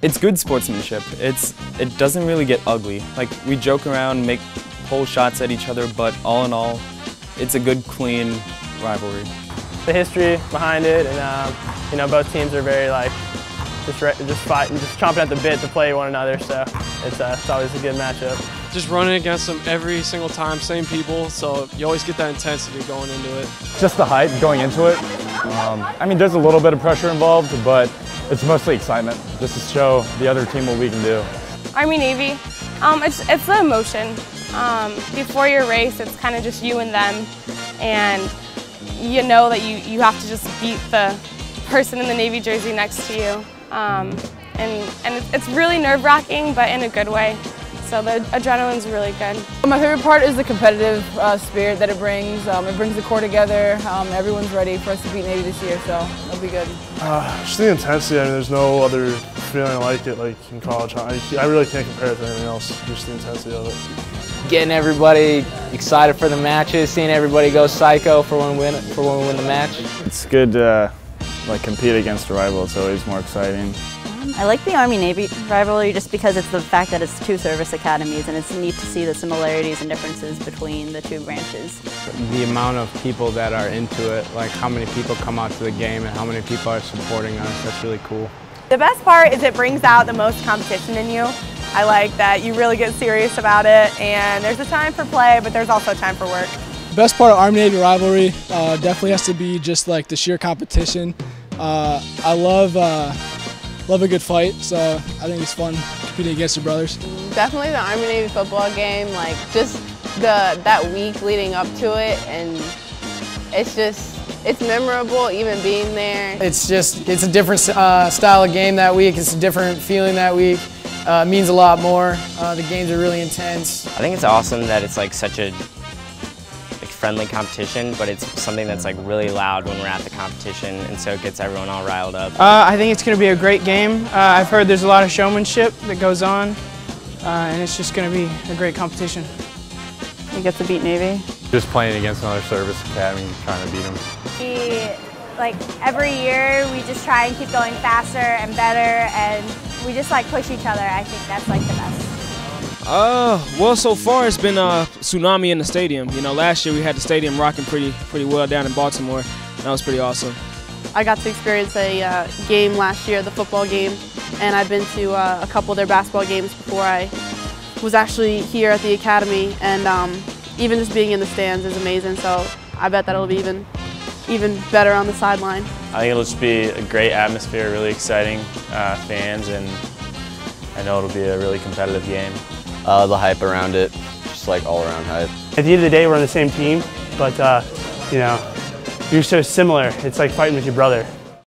It's good sportsmanship. It doesn't really get ugly. Like, we joke around, pull shots at each other, but all in all, it's a good, clean rivalry. The history behind it, and you know, both teams are very just fighting, just chomping at the bit to play one another. So it's always a good matchup. Just running against them every single time, same people. So you always get that intensity going into it. Just the hype going into it. I mean, there's a little bit of pressure involved, but it's mostly excitement, just to show the other team what we can do. Army-Navy, it's the emotion. Before your race, it's kind of just you and them, and you know that you have to just beat the person in the Navy jersey next to you. And it's really nerve-wracking, but in a good way. So the adrenaline's really good. My favorite part is the competitive spirit that it brings. It brings the core together. Everyone's ready for us to beat Navy this year, so it'll be good. Just the intensity. I mean, there's no other feeling like it, like in college. I really can't compare it to anything else. Just the intensity of it. Getting everybody excited for the matches, seeing everybody go psycho for when we win the match. It's good to compete against a rival. It's always more exciting. I like the Army-Navy rivalry just because it's the fact that it's two service academies, and it's neat to see the similarities and differences between the two branches. The amount of people that are into it, like how many people come out to the game and how many people are supporting us, that's really cool. The best part is it brings out the most competition in you. I like that you really get serious about it, and there's a time for play, but there's also time for work. The best part of Army-Navy rivalry definitely has to be just like the sheer competition. I love a good fight, so I think it's fun competing against your brothers. Definitely the Army-Navy football game, like just that week leading up to it, and it's memorable even being there. It's a different style of game that week. It's a different feeling that week. It means a lot more. The games are really intense. I think it's awesome that it's like such a friendly competition, but it's something that's like really loud when we're at the competition, and so it gets everyone all riled up. I think it's going to be a great game. I've heard there's a lot of showmanship that goes on, and it's just going to be a great competition. We get to beat Navy. Just playing against another service academy, trying to beat them. Every year, we just try and keep going faster and better, and we just push each other. I think that's the best. Well, so far it's been a tsunami in the stadium. You know, last year we had the stadium rocking pretty well down in Baltimore. That was pretty awesome. I got to experience a game last year, the football game, and I've been to a couple of their basketball games before I was actually here at the academy, and even just being in the stands is amazing, so I bet that it'll be even better on the sideline. I think it'll just be a great atmosphere, really exciting fans, and I know it'll be a really competitive game. The hype around it, just all around hype. At the end of the day, we're on the same team, but you know, you're so similar. It's like fighting with your brother.